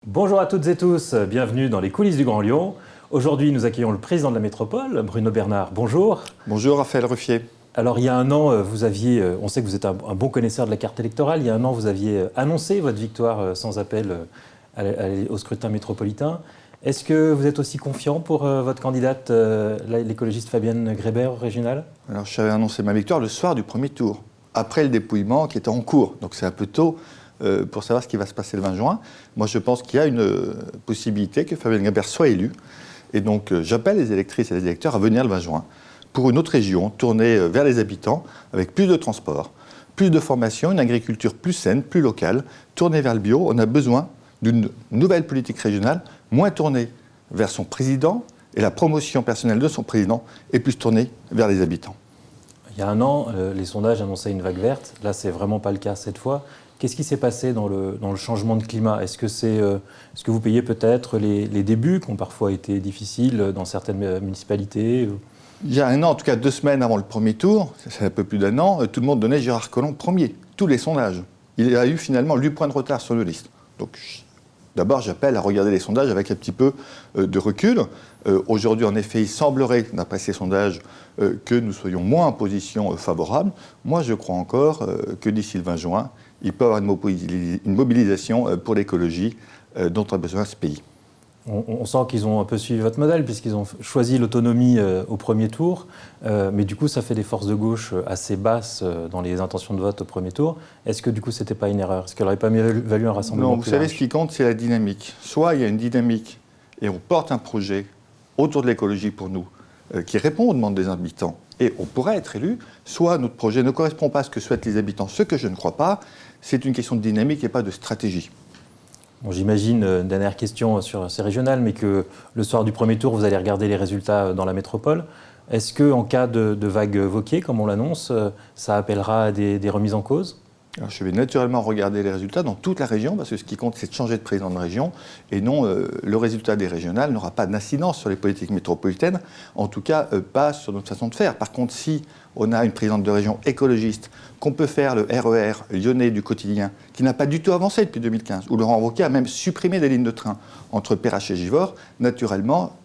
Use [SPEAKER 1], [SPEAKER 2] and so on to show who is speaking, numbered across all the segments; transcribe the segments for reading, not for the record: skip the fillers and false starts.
[SPEAKER 1] Bonjour à toutes et tous, bienvenue dans les coulisses du Grand Lyon. Aujourd'hui, nous accueillons le président de la métropole, Bruno Bernard. Bonjour.
[SPEAKER 2] Bonjour Raphaël Ruffier.
[SPEAKER 1] Alors il y a un an, vous aviez, on sait que vous êtes un bon connaisseur de la carte électorale, il y a un an, vous aviez annoncé votre victoire sans appel au scrutin métropolitain. Est-ce que vous êtes aussi confiant pour votre candidate, l'écologiste Fabienne Grébert, au régional ?
[SPEAKER 2] Alors j'avais annoncé ma victoire le soir du premier tour, après le dépouillement qui était en cours. Donc c'est un peu tôt pour savoir ce qui va se passer le 20 juin. Moi je pense qu'il y a une possibilité que Fabienne Grébert soit élue. Et donc j'appelle les électrices et les électeurs à venir le 20 juin pour une autre région, tournée vers les habitants, avec plus de transport, plus de formation, une agriculture plus saine, plus locale, tournée vers le bio. On a besoin d'une nouvelle politique régionale, moins tournée vers son président et la promotion personnelle de son président, et plus tournée vers les habitants.
[SPEAKER 1] Il y a un an, les sondages annonçaient une vague verte. Là, c'est vraiment pas le cas cette fois. Qu'est-ce qui s'est passé dans le changement de climat ? Est-ce que vous payez peut-être les débuts qui ont parfois été difficiles dans certaines municipalités ?
[SPEAKER 2] Il y a un an, en tout cas 2 semaines avant le premier tour, c'est un peu plus d'un an, tout le monde donnait Gérard Collomb premier, tous les sondages. Il a eu finalement 8 points de retard sur la liste. Donc d'abord, j'appelle à regarder les sondages avec un petit peu de recul. Aujourd'hui, en effet, il semblerait, d'après ces sondages, que nous soyons moins en position favorable. Moi, je crois encore que d'ici le 20 juin, il peut y avoir une mobilisation pour l'écologie dont a besoin ce pays.
[SPEAKER 1] On sent qu'ils ont un peu suivi votre modèle puisqu'ils ont choisi l'autonomie au premier tour, mais du coup ça fait des forces de gauche assez basses dans les intentions de vote au premier tour. Est-ce que du coup c'était pas une erreur ? Est-ce qu'il n'aurait pas valu un rassemblement
[SPEAKER 2] Non, vous
[SPEAKER 1] plus
[SPEAKER 2] savez,
[SPEAKER 1] large ?
[SPEAKER 2] ce qui compte, c'est la dynamique. Soit il y a une dynamique et on porte un projet autour de l'écologie pour nous qui répond aux demandes des habitants et on pourrait être élu, soit notre projet ne correspond pas à ce que souhaitent les habitants, ce que je ne crois pas. C'est une question de dynamique et pas de stratégie.
[SPEAKER 1] Bon, j'imagine, une dernière question sur ces régionales, mais que le soir du premier tour, vous allez regarder les résultats dans la métropole. Est-ce qu'en cas de vague Wauquiez, comme on l'annonce, ça appellera à des remises en cause ?
[SPEAKER 2] Alors, je vais naturellement regarder les résultats dans toute la région, parce que ce qui compte, c'est de changer de président de région, et non, le résultat des régionales n'aura pas d'incidence sur les politiques métropolitaines, en tout cas pas sur notre façon de faire. Par contre, si on a une présidente de région écologiste, qu'on peut faire le RER lyonnais du quotidien, qui n'a pas du tout avancé depuis 2015, où Laurent Wauquiez a même supprimé des lignes de train entre Perrache et Givors, naturellement,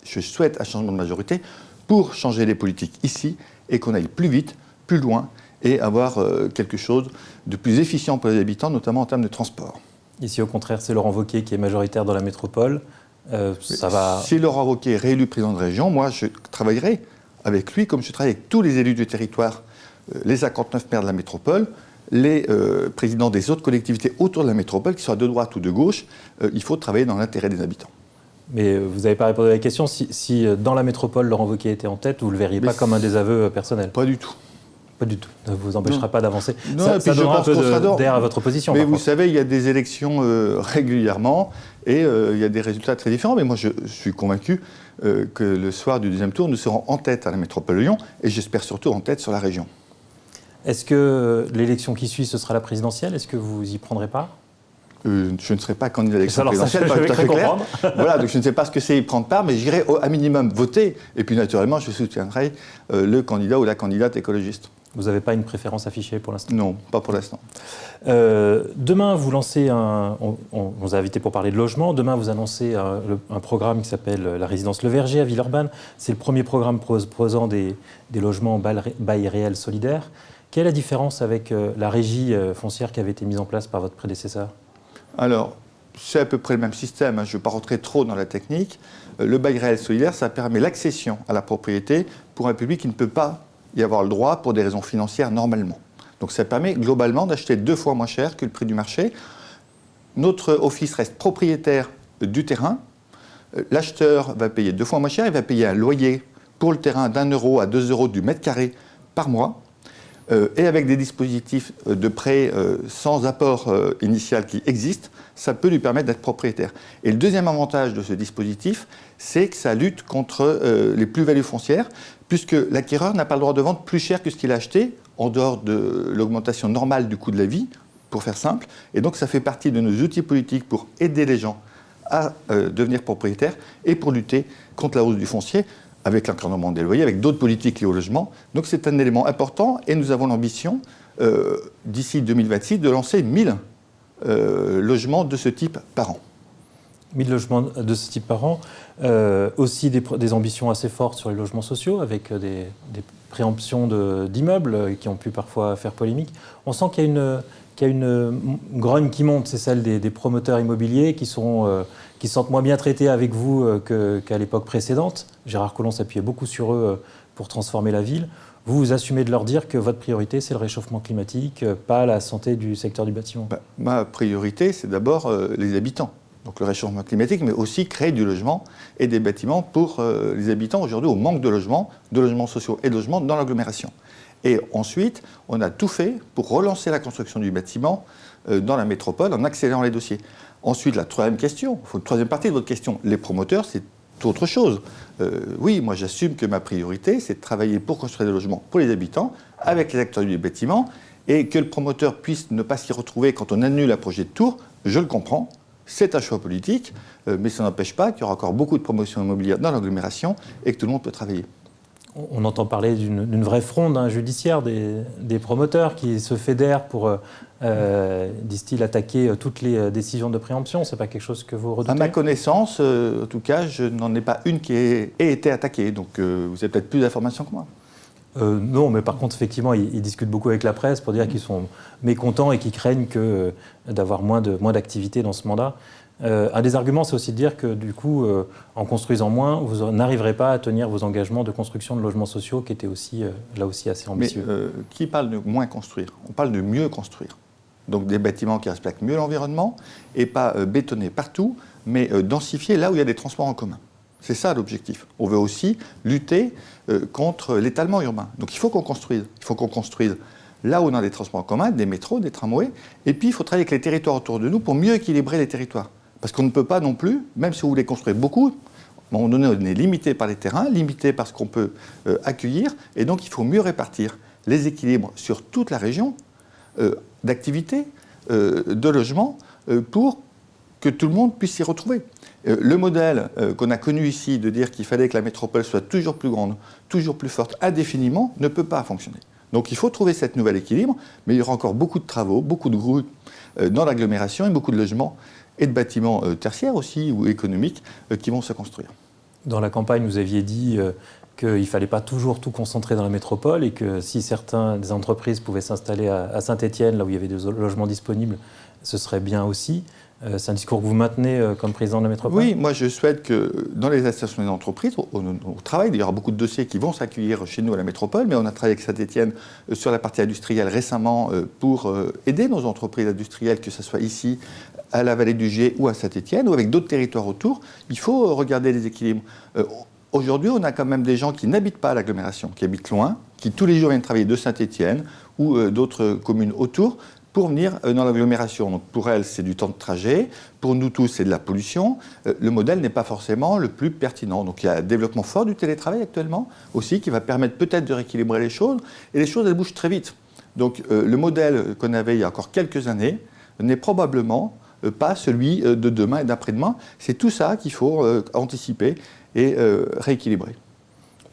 [SPEAKER 2] je souhaite un changement de majorité pour changer les politiques ici, et qu'on aille plus vite, plus loin, et avoir quelque chose de plus efficient pour les habitants, notamment en termes de transport.
[SPEAKER 1] Ici, au contraire, c'est Laurent Wauquiez qui est majoritaire dans la métropole. Ça va...
[SPEAKER 2] Si Laurent Wauquiez est réélu président de région, moi, je travaillerai avec lui, comme je travaille avec tous les élus du territoire, les 59 maires de la métropole, les présidents des autres collectivités autour de la métropole, qu'ils soient de droite ou de gauche. Il faut travailler dans l'intérêt des habitants.
[SPEAKER 1] Mais vous n'avez pas répondu à la question. Si dans la métropole, Laurent Wauquiez était en tête, vous ne le verriez pas comme un désaveu personnel ?
[SPEAKER 2] Pas du tout.
[SPEAKER 1] Pas du tout. Ça ne vous empêchera pas d'avancer.
[SPEAKER 2] Non,
[SPEAKER 1] ça donnera un peu d'air à votre opposition.
[SPEAKER 2] Mais vous savez, il y a des élections régulièrement et il y a des résultats très différents. Mais moi, je suis convaincu que le soir du deuxième tour, nous serons en tête à la métropole de Lyon et j'espère surtout en tête sur la région.
[SPEAKER 1] Est-ce que l'élection qui suit, ce sera la présidentielle ? Est-ce que vous y prendrez part ?
[SPEAKER 2] Je ne serai pas candidat à l'élection présidentielle,
[SPEAKER 1] pas tout à fait clair.
[SPEAKER 2] Voilà, donc je ne sais pas ce que c'est y prendre part, mais j'irai à minimum voter. Et puis naturellement, je soutiendrai le candidat ou la candidate écologiste.
[SPEAKER 1] Vous n'avez pas une préférence affichée pour l'instant ?
[SPEAKER 2] Non, pas pour l'instant.
[SPEAKER 1] Demain, vous lancez on vous a invité pour parler de logement. Demain, vous annoncez un programme qui s'appelle la résidence Le Verger à Villeurbanne. C'est le premier programme proposant des logements bail réel solidaire. Quelle est la différence avec la régie foncière qui avait été mise en place par votre prédécesseur ?
[SPEAKER 2] Alors, c'est à peu près le même système. Je ne vais pas rentrer trop dans la technique. Le bail réel solidaire, ça permet l'accession à la propriété pour un public qui ne peut pas y avoir le droit pour des raisons financières normalement. Donc ça permet globalement d'acheter 2 fois moins cher que le prix du marché. Notre office reste propriétaire du terrain. L'acheteur va payer 2 fois moins cher, il va payer un loyer pour le terrain d'1 euro à 2 euros du mètre carré par mois. Et avec des dispositifs de prêt sans apport initial qui existent, ça peut lui permettre d'être propriétaire. Et le deuxième avantage de ce dispositif, c'est que ça lutte contre les plus-values foncières, puisque l'acquéreur n'a pas le droit de vendre plus cher que ce qu'il a acheté, en dehors de l'augmentation normale du coût de la vie, pour faire simple. Et donc ça fait partie de nos outils politiques pour aider les gens à devenir propriétaires et pour lutter contre la hausse du foncier, avec l'encadrement des loyers, avec d'autres politiques liées au logement. Donc c'est un élément important et nous avons l'ambition, d'ici 2026, de lancer 1000 logements de ce type par an.
[SPEAKER 1] 1000 logements de ce type par an. Aussi des ambitions assez fortes sur les logements sociaux, avec des préemptions d'immeubles qui ont pu parfois faire polémique. On sent qu'il y a une grogne qui monte, c'est celle des promoteurs immobiliers qui se sentent moins bien traités avec vous qu'à l'époque précédente. Gérard Collomb s'appuyait beaucoup sur eux pour transformer la ville. Vous assumez de leur dire que votre priorité, c'est le réchauffement climatique, pas la santé du secteur du bâtiment.
[SPEAKER 2] Ma priorité, c'est d'abord les habitants. Donc le réchauffement climatique, mais aussi créer du logement et des bâtiments pour les habitants. Aujourd'hui, on manque de logements sociaux et de logements dans l'agglomération. Et ensuite, on a tout fait pour relancer la construction du bâtiment dans la métropole en accélérant les dossiers. Ensuite, la troisième partie de votre question, les promoteurs, c'est autre chose. Oui, moi j'assume que ma priorité, c'est de travailler pour construire des logements pour les habitants, avec les acteurs du bâtiment, et que le promoteur puisse ne pas s'y retrouver quand on annule un projet de tour, je le comprends. C'est un choix politique, mais ça n'empêche pas qu'il y aura encore beaucoup de promotions immobilières dans l'agglomération et que tout le monde peut travailler.
[SPEAKER 1] On entend parler d'une vraie fronde judiciaire des promoteurs qui se fédèrent pour, disent-ils, attaquer toutes les décisions de préemption. Ce n'est pas quelque chose que vous redoutez ?
[SPEAKER 2] À ma connaissance, en tout cas, je n'en ai pas une qui ait été attaquée. Donc vous avez peut-être plus d'informations que moi.
[SPEAKER 1] Non, mais par contre, effectivement, ils discutent beaucoup avec la presse pour dire qu'ils sont mécontents et qu'ils craignent d'avoir moins d'activité dans ce mandat. Un des arguments, c'est aussi de dire que, du coup, en construisant moins, vous n'arriverez pas à tenir vos engagements de construction de logements sociaux qui étaient aussi, là aussi assez ambitieux.
[SPEAKER 2] Mais qui parle de moins construire ? On parle de mieux construire. Donc des bâtiments qui respectent mieux l'environnement et pas bétonner partout, mais densifier là où il y a des transports en commun. C'est ça l'objectif. On veut aussi lutter contre l'étalement urbain. Donc il faut qu'on construise. Il faut qu'on construise là où on a des transports en commun, des métros, des tramways. Et puis il faut travailler avec les territoires autour de nous pour mieux équilibrer les territoires. Parce qu'on ne peut pas non plus, même si vous voulez construire beaucoup, à un moment donné, on est limité par les terrains, limité par ce qu'on peut accueillir. Et donc il faut mieux répartir les équilibres sur toute la région d'activités, de logements, pour que tout le monde puisse s'y retrouver. Le modèle qu'on a connu ici de dire qu'il fallait que la métropole soit toujours plus grande, toujours plus forte, indéfiniment, ne peut pas fonctionner. Donc il faut trouver cet nouvel équilibre, mais il y aura encore beaucoup de travaux, beaucoup de grues dans l'agglomération et beaucoup de logements et de bâtiments tertiaires aussi, ou économiques, qui vont se construire.
[SPEAKER 1] Dans la campagne, vous aviez dit qu'il ne fallait pas toujours tout concentrer dans la métropole et que si certaines entreprises pouvaient s'installer à Saint-Étienne, là où il y avait des logements disponibles, ce serait bien aussi. C'est un discours que vous maintenez comme président de la métropole ?
[SPEAKER 2] Oui, moi je souhaite que dans les associations des entreprises, on travaille, il y aura beaucoup de dossiers qui vont s'accueillir chez nous à la métropole, mais on a travaillé avec Saint-Étienne sur la partie industrielle récemment pour aider nos entreprises industrielles, que ce soit ici, à la vallée du Gier ou à Saint-Étienne, ou avec d'autres territoires autour. Il faut regarder les équilibres. Aujourd'hui, on a quand même des gens qui n'habitent pas à l'agglomération, qui habitent loin, qui tous les jours viennent travailler de Saint-Étienne ou d'autres communes autour, pour venir dans l'agglomération. Donc pour elles, c'est du temps de trajet. Pour nous tous, c'est de la pollution. Le modèle n'est pas forcément le plus pertinent. Donc il y a un développement fort du télétravail actuellement aussi, qui va permettre peut-être de rééquilibrer les choses. Et les choses, elles bougent très vite. Donc le modèle qu'on avait il y a encore quelques années n'est probablement pas celui de demain et d'après-demain. C'est tout ça qu'il faut anticiper et rééquilibrer.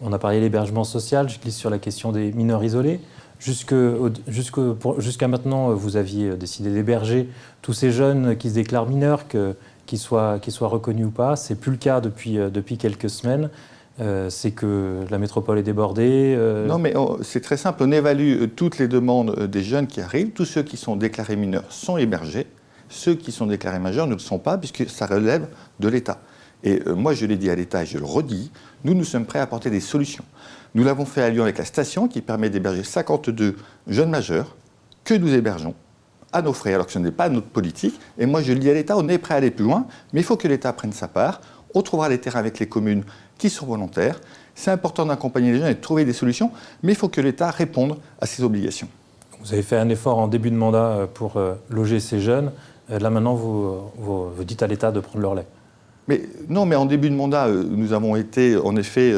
[SPEAKER 1] On a parlé de l'hébergement social. Je glisse sur la question des mineurs isolés. Jusqu'à maintenant, vous aviez décidé d'héberger tous ces jeunes qui se déclarent mineurs, qu'ils soient reconnus ou pas. Ce n'est plus le cas depuis quelques semaines. C'est que la métropole est débordée.
[SPEAKER 2] Non, mais c'est très simple. On évalue toutes les demandes des jeunes qui arrivent. Tous ceux qui sont déclarés mineurs sont hébergés. Ceux qui sont déclarés majeurs ne le sont pas, puisque ça relève de l'État. Et moi, je l'ai dit à l'État et je le redis, nous sommes prêts à apporter des solutions. Nous l'avons fait à Lyon avec la station qui permet d'héberger 52 jeunes majeurs que nous hébergeons à nos frais, alors que ce n'est pas notre politique. Et moi, je le dis à l'État, on est prêt à aller plus loin, mais il faut que l'État prenne sa part. On trouvera les terrains avec les communes qui sont volontaires. C'est important d'accompagner les jeunes et de trouver des solutions, mais il faut que l'État réponde à ses obligations.
[SPEAKER 1] Vous avez fait un effort en début de mandat pour loger ces jeunes. Là, maintenant, vous dites à l'État de prendre leur relais.
[SPEAKER 2] Mais non, mais en début de mandat, nous avons été en effet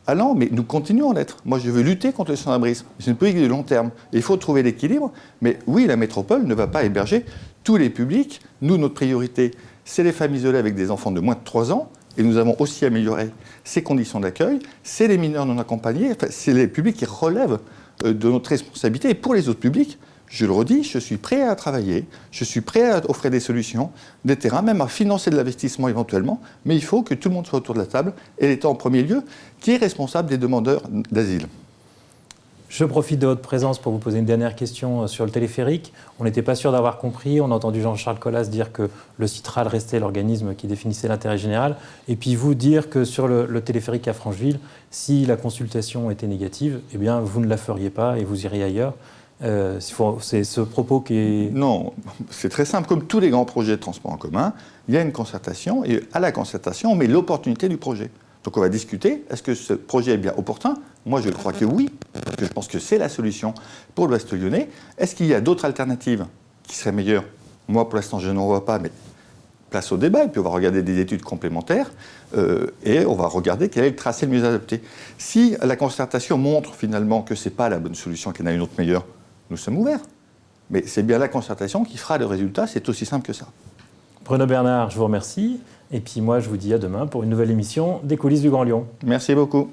[SPEAKER 2] allants, mais nous continuons à l'être. Moi, je veux lutter contre le sans-abrisme. C'est une politique de long terme. Et il faut trouver l'équilibre. Mais oui, la métropole ne va pas héberger tous les publics. Nous, notre priorité, c'est les femmes isolées avec des enfants de moins de 3 ans. Et nous avons aussi amélioré ces conditions d'accueil. C'est les mineurs non accompagnés. Enfin, c'est les publics qui relèvent de notre responsabilité. Et pour les autres publics, Je le redis, je suis prêt à travailler, je suis prêt à offrir des solutions, des terrains, même à financer de l'investissement éventuellement, mais il faut que tout le monde soit autour de la table, et l'État en premier lieu, qui est responsable des demandeurs d'asile.
[SPEAKER 1] Je profite de votre présence pour vous poser une dernière question sur le téléphérique. On n'était pas sûr d'avoir compris. On a entendu Jean-Charles Collas dire que le CITRAL restait l'organisme qui définissait l'intérêt général. Et puis vous dire que sur le téléphérique à Francheville, si la consultation était négative, eh bien vous ne la feriez pas et vous iriez ailleurs. C'est ce propos qui est...
[SPEAKER 2] Non, c'est très simple. Comme tous les grands projets de transport en commun, il y a une concertation et à la concertation, on met l'opportunité du projet. Donc on va discuter, est-ce que ce projet est bien opportun? Moi je crois que oui, parce que je pense que c'est la solution pour l'Ouest lyonnais. Est-ce qu'il y a d'autres alternatives qui seraient meilleures? Moi pour l'instant je n'en vois pas, mais place au débat, et puis on va regarder des études complémentaires, et on va regarder quel est le tracé le mieux adapté. Si la concertation montre finalement que ce n'est pas la bonne solution, qu'il y en a une autre meilleure, nous sommes ouverts. Mais c'est bien la concertation qui fera le résultat, c'est aussi simple que ça.
[SPEAKER 1] Bruno Bernard, je vous remercie. Et puis moi, je vous dis à demain pour une nouvelle émission des coulisses du Grand Lyon.
[SPEAKER 2] Merci beaucoup.